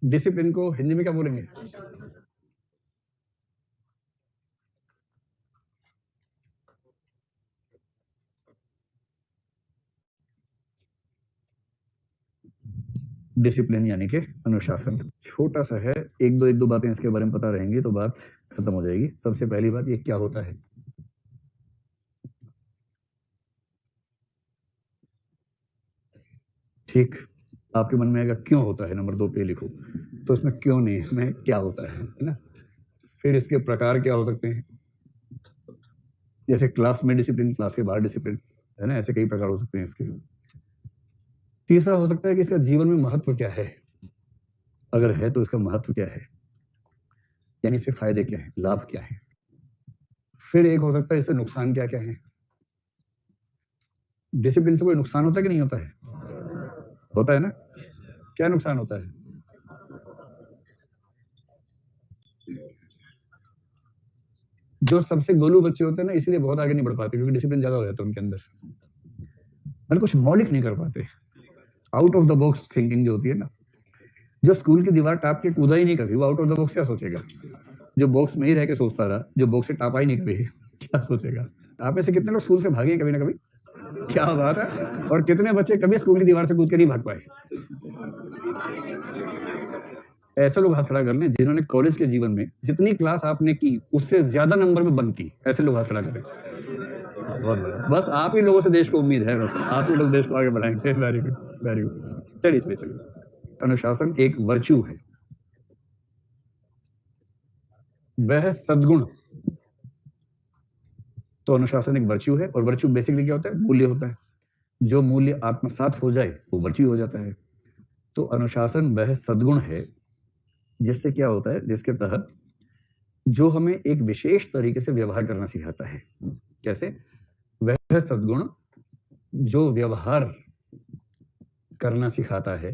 Discipline को हिंदी में क्या बोलेंगे? डिसिप्लिन यानी कि अनुशासन। छोटा सा है, एक दो बातें इसके बारे में पता रहेंगी तो बात खत्म हो जाएगी। सबसे पहली बात, ये क्या होता है? ठीक, आपके मन में आएगा क्यों होता है, नंबर 2 पे लिखो। तो इसमें क्यों नहीं, इसमें क्या होता है ना। फिर इसके प्रकार क्या हो सकते हैं, जैसे क्लास में डिसिप्लिन, क्लास के बाहर डिसिप्लिन, है ना, ऐसे कई प्रकार हो सकते हैं इसके। तीसरा हो सकता है कि इसका जीवन में महत्व क्या है, अगर है तो इसका महत्व क्या है, यानी इससे फायदे क्या है, लाभ क्या है। फिर एक हो सकता है इससे नुकसान क्या क्या है। डिसिप्लिन से कोई नुकसान होता है कि नहीं होता है? होता है ना। क्या नुकसान होता है? जो सबसे गोलू बच्चे होते हैं ना, इसलिए बहुत आगे नहीं बढ़ पाते, क्योंकि डिसिप्लिन ज्यादा हो जाता है उनके अंदर, मतलब कुछ मौलिक नहीं कर पाते। Out of the box thinking जो होती है ना, जो स्कूल की दीवार टाप के कूदा ही नहीं कभी, वो आउट ऑफ द बॉक्स क्या सोचेगा? जो बॉक्स में ही रह के सोचता रहा, जो बॉक्स से टापा ही नहीं कभी, क्या सोचेगा? आप ऐसे कितने लोग स्कूल से भागे कभी ना कभी? क्या बात है। और कितने बच्चे कभी स्कूल की दीवार से कूद के नहीं भाग पाए? ऐसे लोग हाथ खड़ा कर लें जिन्होंने कॉलेज के जीवन में जितनी क्लास आपने की उससे ज्यादा नंबर में बंक की, ऐसे लोग हाथ खड़ा करें। बहुत बढ़िया, बस आप ही लोगों से देश को उम्मीद है, बस आप ही लोग देश को आगे बढ़ाएंगे। Very good, very good. चलिए इसमें चलिए। अनुशासन एक वर्च्यू है, वह सद्गुण। तो अनुशासन एक वर्च्यू है, और वर्च्यू बेसिकली क्या होता है? मूल्य होता है। जो मूल्य आत्मसात हो जाए वो वर्च्यू हो जाता है। तो अनुशासन वह सद्गुण है जिससे क्या होता है, जिसके तहत जो हमें एक विशेष तरीके से व्यवहार करना सिखाता है। कैसे? वह सद्गुण जो व्यवहार करना सिखाता है।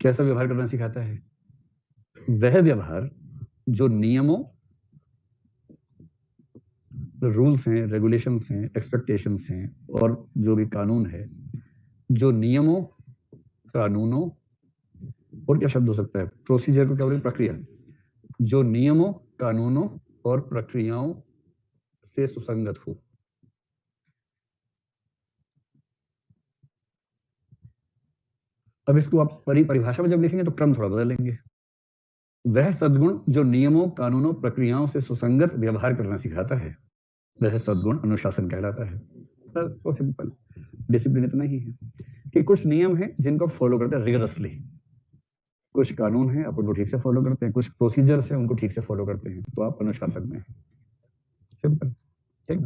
कैसा व्यवहार करना सिखाता है? वह व्यवहार जो नियमों, रूल्स हैं, रेगुलेशंस हैं, एक्सपेक्टेशंस हैं, और जो भी कानून है, जो नियमों, कानूनों, और क्या शब्द हो सकता है, प्रोसीजर को क्या बोलेंगे, प्रक्रिया, जो नियमों, कानूनों और प्रक्रियाओं से सुसंगत हो। अब इसको आप परिभाषा में जब लिखेंगे तो क्रम थोड़ा बदलेंगे। वह सद्गुण जो नियमों, कानूनों, प्रक्रियाओं से सुसंगत व्यवहार करना सिखाता है, वह सद्गुण अनुशासन कहलाता है। बस सो सिंपल। डिसिप्लिन इतना ही है कि कुछ नियम है जिनको आप फॉलो करते हैं रिगरसली, कुछ कानून है आप उनको ठीक से फॉलो करते हैं, कुछ प्रोसीजर्स है उनको ठीक से फॉलो करते हैं, तो आप अनुशासन में हैं। सिंपल, ठीक।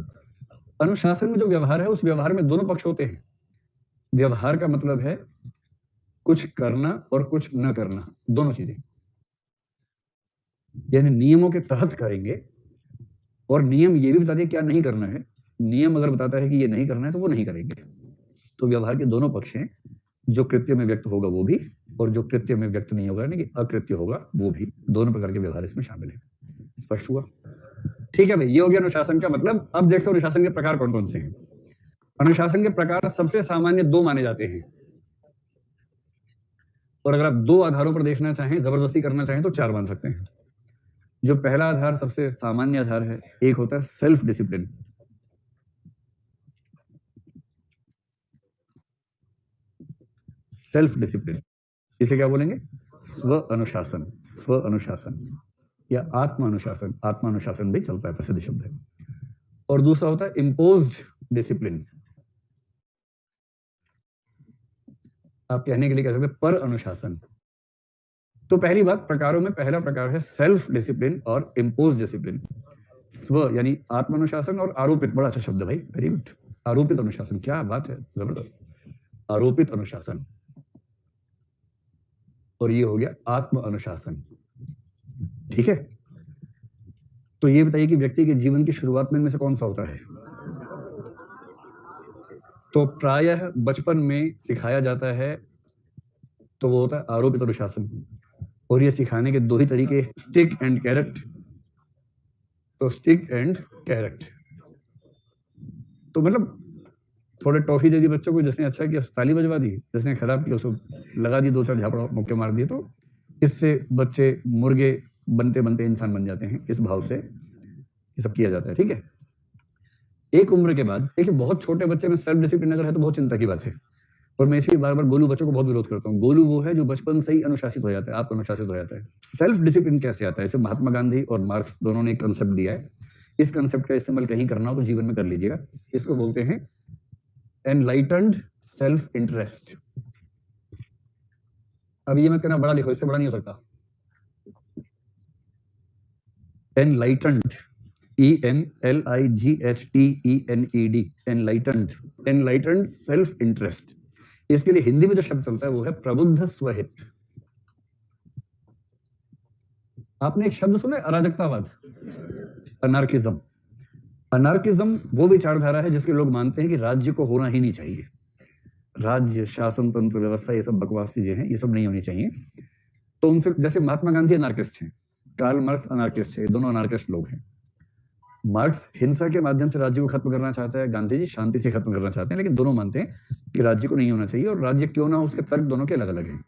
अनुशासन में जो व्यवहार है, उस व्यवहार में दोनों पक्ष होते हैं। व्यवहार का मतलब है कुछ करना और कुछ न करना, दोनों चीजें। यानी नियमों के तहत करेंगे, और नियम ये भी बता दिए क्या नहीं करना है। नियम अगर बताता है कि ये नहीं करना है तो वो नहीं करेंगे। तो व्यवहार के दोनों पक्ष हैं, जो कृत्य में व्यक्त होगा वो भी, और जो कृत्य में व्यक्त नहीं होगा, यानी कि अकृत्य होगा वो भी। दोनों प्रकार के व्यवहार इसमें शामिल है। स्पष्ट हुआ? ठीक है भाई, ये हो गया अनुशासन का मतलब। अब देखो अनुशासन के प्रकार कौन कौन से हैं। अनुशासन के प्रकार सबसे सामान्य 2 माने जाते हैं, और अगर आप 2 आधारों पर देखना चाहें, जबरदस्ती करना चाहें, तो 4 मान सकते हैं। जो पहला आधार सबसे सामान्य आधार है, एक होता है सेल्फ डिसिप्लिन। सेल्फ डिसिप्लिन, इसे क्या बोलेंगे? स्व अनुशासन, स्व अनुशासन या आत्म अनुशासन। आत्म अनुशासन भी चलता है, प्रसिद्ध शब्द है। और दूसरा होता है इम्पोज्ड डिसिप्लिन। आप कहने के लिए कह सकते हैं पर अनुशासन। तो पहली बात, प्रकारों में पहला प्रकार है सेल्फ डिसिप्लिन और इम्पोज डिसिप्लिन। स्व यानी आत्म अनुशासन, और आरोपित, बड़ा अच्छा शब्द है भाई, वेरी गुड। आरोपित अनुशासन, क्या बात है, जबरदस्त। आरोपित अनुशासन, और ये हो गया आत्म अनुशासन। ठीक है। तो ये बताइए कि व्यक्ति के जीवन की शुरुआत में इनमें से कौन सा होता है? तो प्रायः बचपन में सिखाया जाता है, तो वो होता है आरोपित अनुशासन। और ये सिखाने के 2 ही तरीके, स्टिक एंड कैरेट। तो स्टिक एंड कैरेट, तो मतलब थोड़े टॉफी दे दी बच्चों को, जिसने अच्छा किया ताली बजवा दी, जिसने खराब किया उसको लगा दी, 2-4 झापड़ा मुक्के मार दिए। तो इससे बच्चे मुर्गे बनते बनते इंसान बन जाते हैं। इस भाव से ये सब किया जाता है, ठीक है। एक उम्र के बाद देखिए, बहुत छोटे बच्चे में सेल्फ डिसिप्लिन अगर है तो बहुत चिंता की बात है। और मैं इसलिए बार बार गोलू बच्चों को बहुत विरोध करता हूँ। गोलू वो है जो बचपन से ही अनुशासित हो जाता है, आप अनुशासित हो जाता है। सेल्फ डिसिप्लिन कैसे आता है, इसे महात्मा गांधी और मार्क्स दोनों ने एक कंसेप्ट दिया है। इस कंसेप्ट का इस्तेमाल कहीं करना हो तो जीवन में कर लीजिएगा। इसको बोलते हैं एनलाइटेंड सेल्फ इंटरेस्ट। अब ये मत कहना बड़ा लिखो, इससे बड़ा नहीं हो सकता। Enlightened, ENLIGHTENED, enlightened, enlightened self interest. इसके लिए हिंदी में जो शब्द चलता है वो है प्रबुद्ध स्वहित। आपने एक शब्द सुना है, अराजकतावाद, अनार्किज्म। अनार्किज्म वो विचारधारा है जिसके लोग मानते हैं कि राज्य को होना ही नहीं चाहिए। राज्य, शासन तंत्र, व्यवस्था, ये सब बकवास चीजें हैं, ये सब नहीं होनी चाहिए। तो उनसे, जैसे महात्मा गांधी अनार्किस्ट हैं, कार्ल मार्क्स अनार्किस्ट है, दोनों अनार्किस्ट लोग हैं। मार्क्स हिंसा के माध्यम से राज्य को खत्म करना चाहता है, गांधी जी शांति से खत्म करना चाहते हैं, लेकिन दोनों मानते हैं कि राज्य को नहीं होना चाहिए। और राज्य क्यों ना हो, उसके तर्क दोनों के अलग अलग हैं।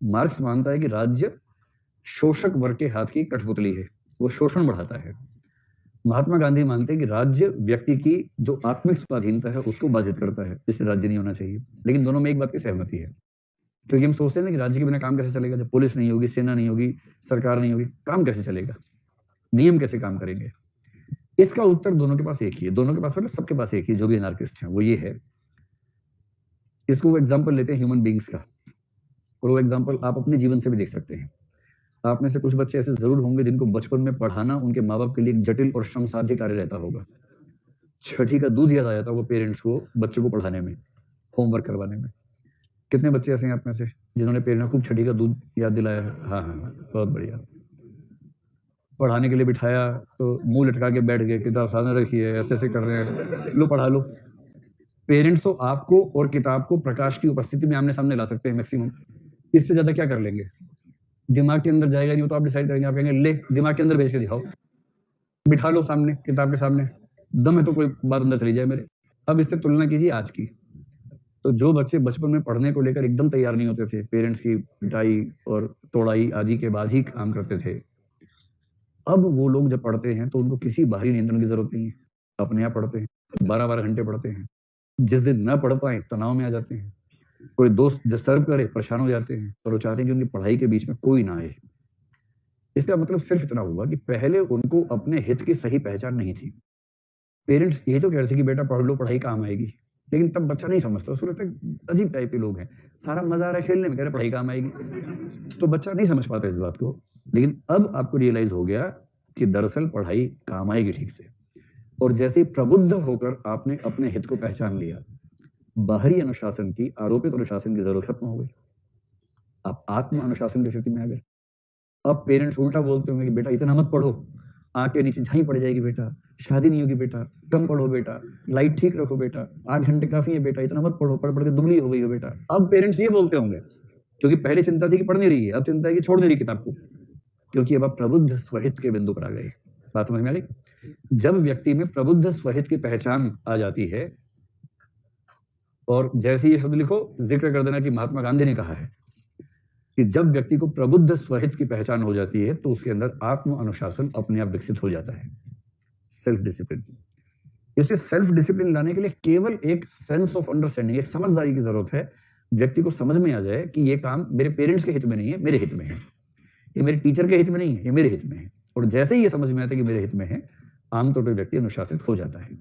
मार्क्स मानता है कि राज्य शोषक वर्ग के हाथ की कठपुतली है, वो शोषण बढ़ाता है। महात्मा गांधी मानते हैं कि राज्य व्यक्ति की जो आत्मिक स्वाधीनता है उसको बाधित करता है, इसलिए राज्य नहीं होना चाहिए। लेकिन दोनों में एक बात की सहमति है, क्योंकि हम सोचते हैं ना कि राज्य के बिना काम कैसे चलेगा, जब पुलिस नहीं होगी, सेना नहीं होगी, सरकार नहीं होगी, काम कैसे चलेगा, नियम कैसे काम करेंगे। इसका उत्तर दोनों के पास एक ही है। दोनों के पास मतलब सबके पास एक ही, जो भी एनार्किस्ट हैं, वो ये है। इसको वो एग्जाम्पल लेते हैं ह्यूमन बींग्स का, और वो एग्जाम्पल आप अपने जीवन से भी देख सकते हैं। आप में से कुछ बच्चे ऐसे जरूर होंगे जिनको बचपन में पढ़ाना उनके माँ बाप के लिए एक जटिल और श्रमसाध्य कार्य रहता होगा। छठी का दूध याद आ जाता होगा पेरेंट्स को बच्चों को पढ़ाने में, होमवर्क करवाने में। कितने बच्चे ऐसे हैं आप में से जिन्होंने पेरेंट्स को छठी का दूध याद दिलाया है? हाँ हाँ, बहुत बढ़िया। पढ़ाने के लिए बिठाया तो मुंह लटका के बैठ गए, किताब सामने रखी है, ऐसे ऐसे कर रहे हैं, लो पढ़ा लो। पेरेंट्स तो आपको और किताब को प्रकाश की उपस्थिति में आमने सामने ला सकते हैं मैक्सिमम, इससे ज्यादा क्या कर लेंगे। दिमाग के अंदर जाएगा नहीं तो आप डिसाइड करेंगे, आप कहेंगे ले दिमाग के अंदर भेज के दिखाओ, बिठा लो सामने, किताब के सामने, दम है तो कोई बात अंदर चली जाए मेरे। अब इससे तुलना कीजिए आज की। तो जो बच्चे बचपन में पढ़ने को लेकर एकदम तैयार नहीं होते थे, पेरेंट्स की पिटाई और तोड़ाई आदि के बाद ही काम करते थे, अब वो लोग जब पढ़ते हैं तो उनको किसी बाहरी नियंत्रण की जरूरत नहीं है, अपने आप पढ़ते हैं, 12-12 घंटे पढ़ते हैं। जिस दिन न पढ़ पाए तनाव में आ जाते हैं, कोई दोस्त डिस्टर्ब करे परेशान हो जाते हैं, और वो चाहते हैं कि उनकी पढ़ाई के बीच में कोई ना आए। इसका मतलब सिर्फ इतना हुआ कि पहले उनको अपने हित की सही पहचान नहीं थी। पेरेंट्स यही तो कह रहे थे कि बेटा पढ़ लो, पढ़ाई काम आएगी, लेकिन तब बच्चा नहीं समझता, उसको लगता है अजीब टाइप के लोग हैं, सारा मजा आ रहा है खेलने में, कह रहे पढ़ाई काम आएगी, तो बच्चा नहीं समझ पाता इस बात को। लेकिन अब आपको रियलाइज हो गया कि दरअसल पढ़ाई काम आएगी ठीक से। और जैसे ही प्रबुद्ध होकर आपने अपने हित को पहचान लिया, बाहरी अनुशासन की, आरोपित अनुशासन की जरूरत खत्म हो गई, आप आत्म अनुशासन की स्थिति में आ गए। अब पेरेंट्स उल्टा बोलते होंगे कि बेटा इतना मत पढ़ो, आंख के नीचे झाई पड़ जाएगी बेटा, शादी नहीं होगी बेटा, कम पढ़ो बेटा, लाइट ठीक रखो बेटा, 8 घंटे काफी है बेटा, इतना मत पढ़ो, पढ़ पढ़ के दुबली हो गई हो बेटा। अब पेरेंट्स ये बोलते होंगे, क्योंकि पहले चिंता थी कि पढ़ नहीं रही है, अब चिंता है कि छोड़ नहीं रही किताब को, क्योंकि अब आप प्रबुद्ध स्वहित के बिंदु पर आ गए। बात समझ में आ गई? जब व्यक्ति में प्रबुद्ध स्वहित की पहचान आ जाती है, और जैसे ये शब्द लिखो, जिक्र कर देना कि महात्मा गांधी ने कहा है कि जब व्यक्ति को प्रबुद्ध स्वहित की पहचान हो जाती है तो उसके अंदर आत्म अनुशासन अपने आप विकसित हो जाता है, सेल्फ डिसिप्लिन। इसलिए सेल्फ डिसिप्लिन लाने के लिए केवल एक सेंस ऑफ अंडरस्टैंडिंग, एक समझदारी की जरूरत है। व्यक्ति को समझ में आ जाए कि ये काम मेरे पेरेंट्स के हित में नहीं है, मेरे हित में है, ये मेरे टीचर के हित में नहीं है, ये मेरे हित में है। और जैसे ही ये समझ में आता है कि मेरे हित में है, आमतौर पर व्यक्ति अनुशासित हो जाता है।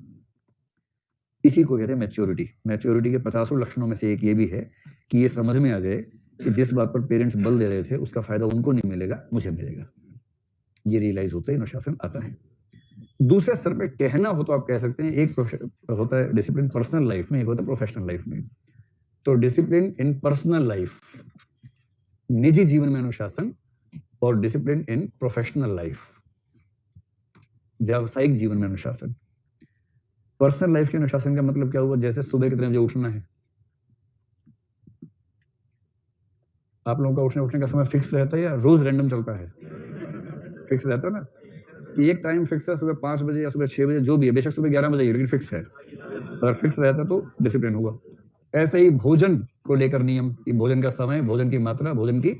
इसी को कहते हैं मैच्योरिटी। मैच्योरिटी के 50 लक्षणों में से एक ये भी है कि ये समझ में आ जाए कि जिस बात पर पेरेंट्स बल दे रहे थे उसका फायदा उनको नहीं मिलेगा, मुझे मिलेगा। ये रियलाइज होता है, अनुशासन आता है। दूसरे स्तर पे कहना हो तो आप कह सकते हैं, एक होता है डिसिप्लिन पर्सनल लाइफ में, एक होता है प्रोफेशनल लाइफ में। तो डिसिप्लिन इन पर्सनल लाइफ, निजी जीवन में अनुशासन, और डिसिप्लिन इन प्रोफेशनल लाइफ, व्यावसायिक जीवन में अनुशासन। पर्सनल लाइफ के अनुशासन का मतलब क्या हुआ? जैसे सुबह कितने बजे उठना है, आप लोगों का उठने का समय फिक्स रहता है या रोज रैंडम चलता है? फिक्स रहता है ना। कि एक टाइम फिक्स है, सुबह 5 बजे या सुबह 6 बजे, जो भी है, बेशक सुबह 11 बजे ही, लेकिन फिक्स है। अगर फिक्स रहता तो डिसिप्लिन होगा। ऐसे ही भोजन को लेकर नियम, कि भोजन का समय, भोजन की मात्रा, भोजन की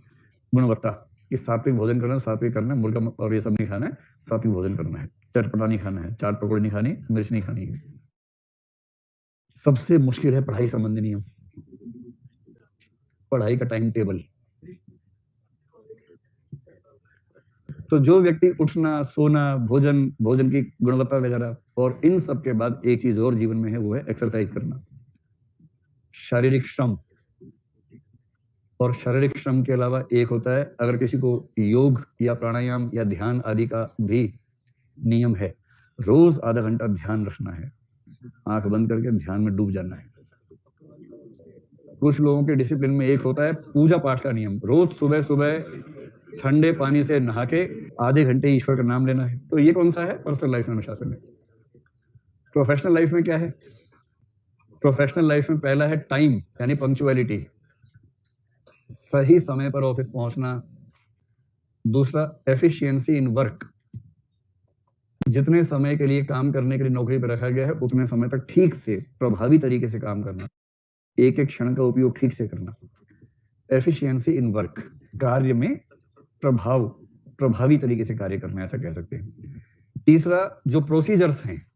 गुणवत्ता, कि सात्विक भोजन करना, सात्विक करना है, मुर्गा और ये सब नहीं खाना है, सात्विक भोजन करना है, चटपटा नहीं खाना है, चाट पकौड़े नहीं खानी, मिर्च नहीं खानी है। सबसे मुश्किल है पढ़ाई संबंधी नियम, पढ़ाई का टाइम टेबल। तो जो व्यक्ति उठना, सोना, भोजन, भोजन की गुणवत्ता वगैरह, और इन सब के बाद एक चीज और जीवन में है, वो है एक्सरसाइज करना, शारीरिक श्रम। और शारीरिक श्रम के अलावा एक होता है, अगर किसी को योग या प्राणायाम या ध्यान आदि का भी नियम है, रोज आधा घंटा ध्यान रखना है, आंख बंद करके ध्यान में डूब जाना है। कुछ लोगों के डिसिप्लिन में एक होता है पूजा पाठ का नियम, रोज सुबह सुबह ठंडे पानी से नहा के आधे घंटे ईश्वर का नाम लेना है। तो ये कौन सा है? पर्सनल लाइफ में अनुशासन है। प्रोफेशनल लाइफ में क्या है? प्रोफेशनल लाइफ में पहला है टाइम, यानी पंक्चुअलिटी, सही समय पर ऑफिस पहुंचना। दूसरा एफिशिएंसी इन वर्क, जितने समय के लिए काम करने के लिए नौकरी पर रखा गया है उतने समय तक ठीक से प्रभावी तरीके से काम करना, एक एक क्षण का उपयोग ठीक से करना। एफिशिएंसी इन वर्क, कार्य में प्रभावी तरीके से कार्य करना, ऐसा कह सकते हैं। तीसरा जो प्रोसीजर्स हैं,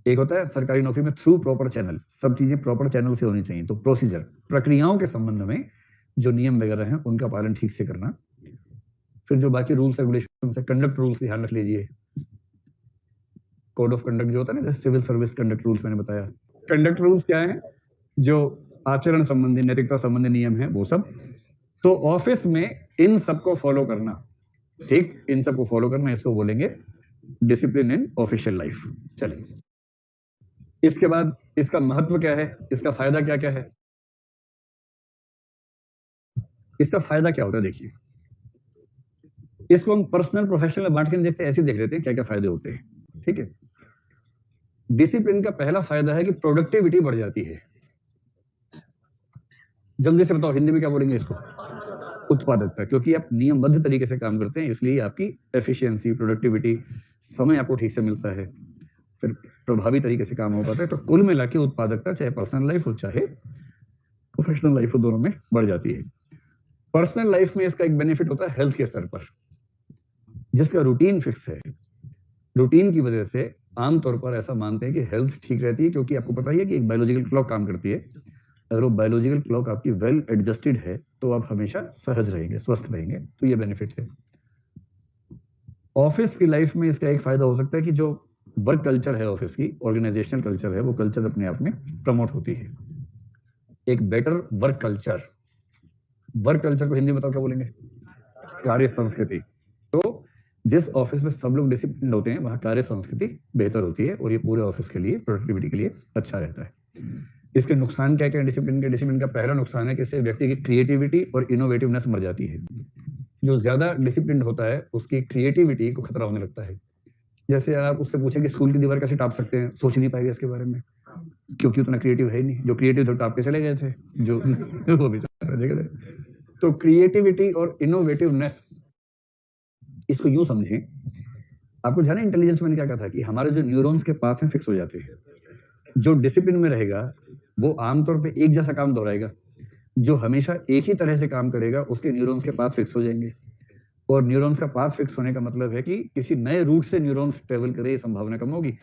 एक होता है सरकारी नौकरी में थ्रू प्रॉपर चैनल, सब चीजें प्रॉपर चैनल से होनी चाहिए। तो प्रोसीजर, प्रक्रियाओं के संबंध में जो नियम वगैरह हैं उनका पालन ठीक से करना। फिर जो बाकी रूल्स रेगुलेशन है, कंडक्ट रूल्स ध्यान रख लीजिए, कोड ऑफ कंडक्ट जो होता है ना, जैसे सिविल सर्विस कंडक्ट रूल्स मैंने बताया। कंडक्ट रूल्स क्या है? जो आचरण संबंधी, नैतिकता संबंधी नियम है, वो सब। तो ऑफिस में इन सबको फॉलो करना, ठीक, इन सबको फॉलो करना, इसको बोलेंगे डिसिप्लिन इन ऑफिशियल लाइफ। चलिए, इसके बाद इसका महत्व क्या है, इसका फायदा क्या क्या है? इसका फायदा क्या होता है, देखिए, इसको हम पर्सनल प्रोफेशनल में बांट के देखते हैं, ऐसे देख लेते हैं क्या क्या फायदे होते हैं। ठीक है, डिसिप्लिन का पहला फायदा है कि प्रोडक्टिविटी बढ़ जाती है। जल्दी से बताओ हिंदी में क्या बोलेंगे इसको? उत्पादकता, क्योंकि आप नियमबद्ध तरीके से काम करते हैं, इसलिए आपकी एफिशिएंसी, प्रोडक्टिविटी, समय आपको ठीक से मिलता है, फिर प्रभावी तरीके से काम हो पाता है। तो कुल मिला के उत्पादकता, चाहे पर्सनल लाइफ हो चाहे प्रोफेशनल लाइफ हो, दोनों में बढ़ जाती है। पर्सनल लाइफ में इसका एक बेनिफिट होता है हेल्थ के स्तर पर, जिसका रूटीन फिक्स है। रूटीन की वजह से आमतौर पर ऐसा मानते हैं कि हेल्थ ठीक रहती है, क्योंकि आपको पता ही है कि एक बायोलॉजिकल क्लॉक काम करती है। अगर वो बायोलॉजिकल क्लॉक आपकी वेल एडजस्टेड है तो आप हमेशा सहज रहेंगे, स्वस्थ रहेंगे। तो ये बेनिफिट है। ऑफिस की लाइफ में इसका एक फायदा हो सकता है कि जो वर्क कल्चर है ऑफिस की, ऑर्गेनाइजेशनल कल्चर है, वो कल्चर अपने आप में प्रमोट होती है। एक better work culture, work culture को हिंदी में बताओ क्या बोलेंगे? कार्य संस्कृति। तो जिस ऑफिस में सब लोग डिसिप्लिन होते हैं वहां कार्य संस्कृति बेहतर होती है, और ये पूरे ऑफिस के लिए, प्रोडक्टिविटी के लिए अच्छा रहता है। इसके नुकसान क्या क्या है डिसिप्लिन के? डिसिप्लिन का पहला नुकसान है कि इससे व्यक्ति की क्रिएटिविटी और इनोवेटिवनेस मर जाती है। जो ज्यादा डिसिप्लिन होता है उसकी क्रिएटिविटी को खतरा होने लगता है। जैसे आप उससे पूछें कि स्कूल की दीवार कैसे टाप सकते हैं, सोच नहीं पाएगा इसके बारे में, क्योंकि उतना क्रिएटिव है ही नहीं। जो क्रिएटिव थे टाप के चले गए थे, जो वो भी देखे थे। तो क्रिएटिविटी और इनोवेटिवनेस, इसको यूं समझें, आपको जाना इंटेलिजेंस मैंने क्या कहा था कि हमारे जो न्यूरॉन्स के पाथ हैं फिक्स हो जाते हैं। जो डिसिप्लिन में रहेगा वो आमतौर पे एक जैसा काम दोहराएगा, जो हमेशा एक ही तरह से काम करेगा उसके न्यूरॉन्स के पाथ फिक्स हो जाएंगे। और न्यूरॉन्स का पाथ फिक्स होने का मतलब है कि किसी नए रूट से न्यूरॉन्स ट्रेवल करे, ये संभावना कम होगी।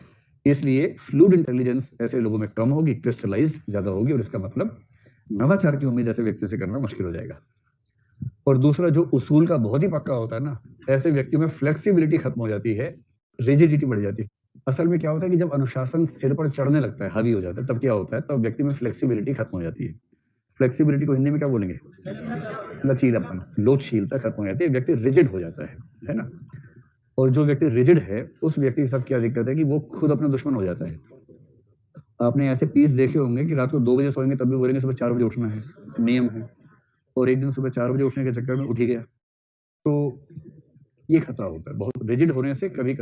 इसलिए फ्लूइड इंटेलिजेंस ऐसे लोगों में कम होगी, क्रिस्टलाइज ज्यादा होगी, और इसका मतलब नवाचार की उम्मीद ऐसे व्यक्तियों से करना मुश्किल हो जाएगा। और दूसरा, जो उसूल का बहुत ही पक्का होता है ना, ऐसे व्यक्तियों में फ्लेक्सिबिलिटी खत्म हो जाती है, रिजिडिटी बढ़ जाती है। असल में क्या होता है कि जब अनुशासन सिर पर चढ़ने लगता है, हावी हो जाता है, तब क्या होता है, तब व्यक्ति में फ्लेक्सिबिलिटी खत्म हो जाती है। फ्लेक्सिबिलिटी को हिंदी में क्या बोलेंगे? लचीलापन, लोचशीलता खत्म हो जाती है, व्यक्ति रिजिड हो जाता है ना। और जो व्यक्ति रिजिड है उस व्यक्ति के साथ क्या दिक्कत है कि वो खुद अपना दुश्मन हो जाता है। आपने ऐसे पीस देखे होंगे कि रात को 2 बजे सोएंगे तब भी बोलेंगे सुबह 4 बजे उठना है, नियम है, और एक दिन सुबह 4 बजे उठने के चक्कर में उठ ही गया। तो ये खतरा होता है, बहुत रिजिड होने से कभी कभी